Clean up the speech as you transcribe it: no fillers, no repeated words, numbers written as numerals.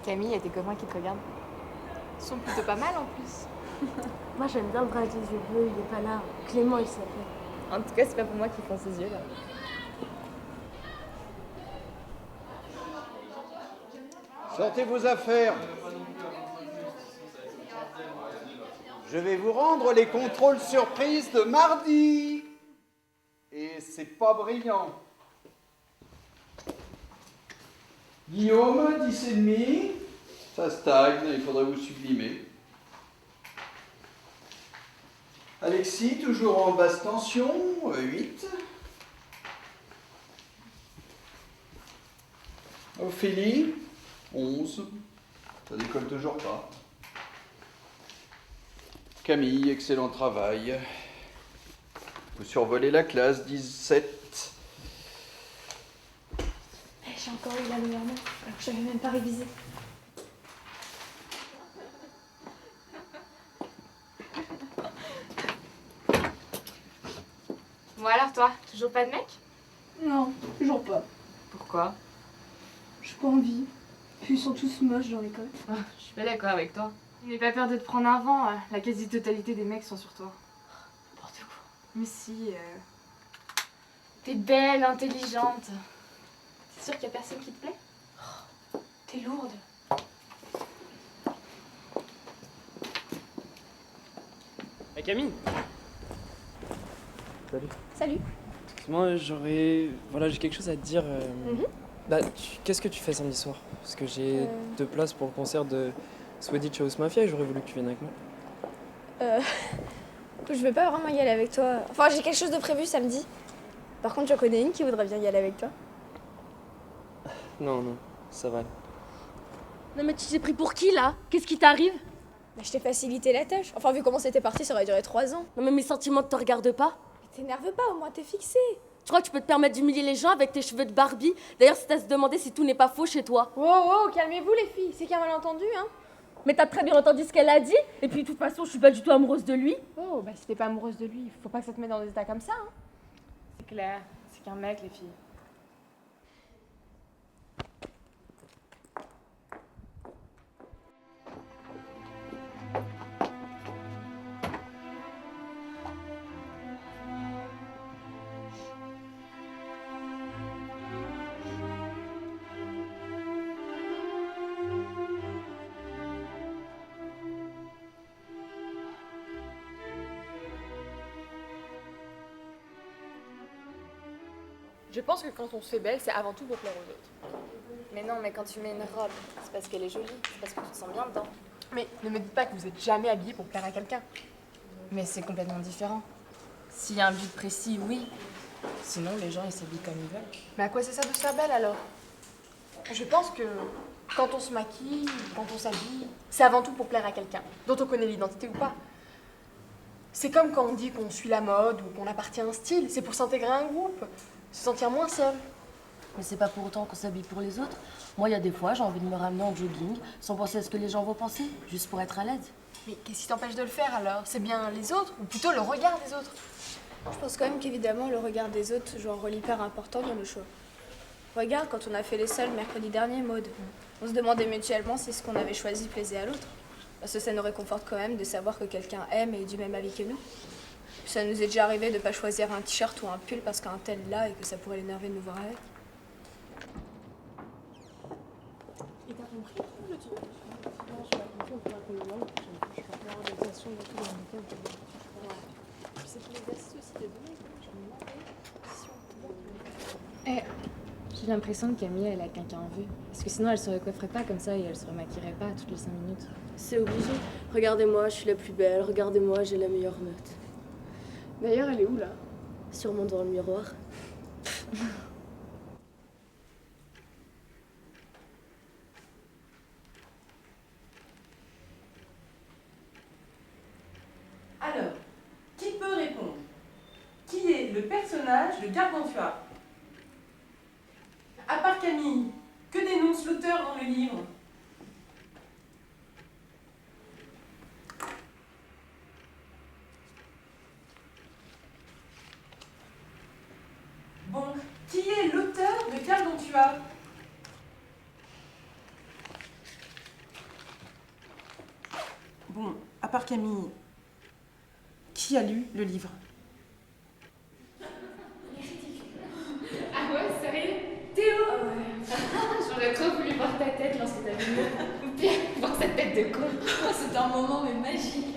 Camille, et tes copains qui te regardent. Ils sont plutôt pas mal en plus. Moi j'aime bien le bras avec les yeux bleus, il est pas là. Clément il s'appelle. En tout cas, c'est pas pour moi qui font ses yeux là. Sortez vos affaires. Je vais vous rendre les contrôles surprises de mardi. Et c'est pas brillant. Guillaume, 10,5. Ça stagne, il faudrait vous sublimer. Alexis, toujours en basse tension, 8. Ophélie, 11. Ça décolle toujours pas. Camille, excellent travail. Vous survolez la classe, 17. J'ai encore eu la meilleure note, alors que j'avais même pas révisé. Bon alors toi, toujours pas de mec? Non, toujours pas. Pourquoi? J'ai pas envie. Puis ils sont tous moches dans l'école. Je suis pas d'accord avec toi. N'aie pas peur de te prendre un vent, la quasi-totalité des mecs sont sur toi. N'importe quoi. Mais si, t'es belle, intelligente. T'es sûre qu'il y a personne qui te plaît? T'es lourde. Hey Camille. Salut. Salut. Moi j'ai quelque chose à te dire. Qu'est-ce que tu fais samedi soir? Parce que j'ai 2 places pour le concert de Swedish House Mafia et j'aurais voulu que tu viennes avec moi. Je vais pas vraiment y aller avec toi. Enfin, j'ai quelque chose de prévu samedi. Par contre, j'en connais une qui voudrait bien y aller avec toi. Non, ça va. Non mais tu t'es pris pour qui là? Qu'est-ce qui t'arrive? Mais je t'ai facilité la tâche. Enfin, vu comment c'était parti, ça aurait duré 3 ans. Non mais mes sentiments te regardent pas. Mais t'énerve pas, au moins t'es fixé. Tu crois que tu peux te permettre d'humilier les gens avec tes cheveux de Barbie? D'ailleurs, c'est à se demander si tout n'est pas faux chez toi. Wow, calmez-vous les filles, c'est qu'un malentendu, hein. Mais t'as très bien entendu ce qu'elle a dit. Et puis de toute façon, je suis pas du tout amoureuse de lui. Oh, bah si t'es pas amoureuse de lui, faut pas que ça te mette dans des états comme ça, hein. C'est clair, c'est qu'un mec, les filles. Je pense que quand on se fait belle, c'est avant tout pour plaire aux autres. Mais non, mais quand tu mets une robe, c'est parce qu'elle est jolie, c'est parce que tu te sens bien dedans. Mais ne me dites pas que vous êtes jamais habillée pour plaire à quelqu'un. Mais c'est complètement différent. S'il y a un but précis, oui. Sinon, les gens, ils s'habillent comme ils veulent. Mais à quoi c'est ça de se faire belle alors? Je pense que quand on se maquille, quand on s'habille, c'est avant tout pour plaire à quelqu'un, dont on connaît l'identité ou pas. C'est comme quand on dit qu'on suit la mode ou qu'on appartient à un style, c'est pour s'intégrer à un groupe, se sentir moins seul. Mais c'est pas pour autant qu'on s'habille pour les autres. Moi, il y a des fois, j'ai envie de me ramener en jogging, sans penser à ce que les gens vont penser, juste pour être à l'aise. Mais qu'est-ce qui t'empêche de le faire alors? C'est bien les autres, ou plutôt le regard des autres. Je pense quand même qu'évidemment, le regard des autres joue un rôle hyper important dans le choix. Regarde, quand on a fait les soldes mercredi dernier, Maud, on se demandait mutuellement si ce qu'on avait choisi plaisait à l'autre. Parce que ça nous réconforte quand même de savoir que quelqu'un aime et est du même avis que nous. Puis ça nous est déjà arrivé de pas choisir un t-shirt ou un pull parce qu'un tel l'a et que ça pourrait l'énerver de nous voir avec. Et t'as compris le truc? Non, je suis pas compris, on pourra qu'on le demande. Je vais faire l'organisation de tout le week-end. Puis c'est pour les assises aussi de demain, je me demandais si on pouvait... J'ai l'impression que Camille, elle a quelqu'un en vue. Parce que sinon, elle se recoifferait pas comme ça et elle se remaquillerait pas toutes les 5 minutes. C'est obligé. Regardez-moi, je suis la plus belle. Regardez-moi, j'ai la meilleure note. D'ailleurs, elle est où là? Sûrement devant le miroir. Alors, qui peut répondre? Qui est le personnage de Gargantua? À part Camille, que dénonce l'auteur dans le livre? Bon, qui est l'auteur de Gargantua? Alors Camille, qui a lu le livre? Ah ouais, sérieux? Théo? J'aurais trop voulu voir ta tête lorsque t'as vu ou pire, voir cette tête de con. C'était un moment mais magique.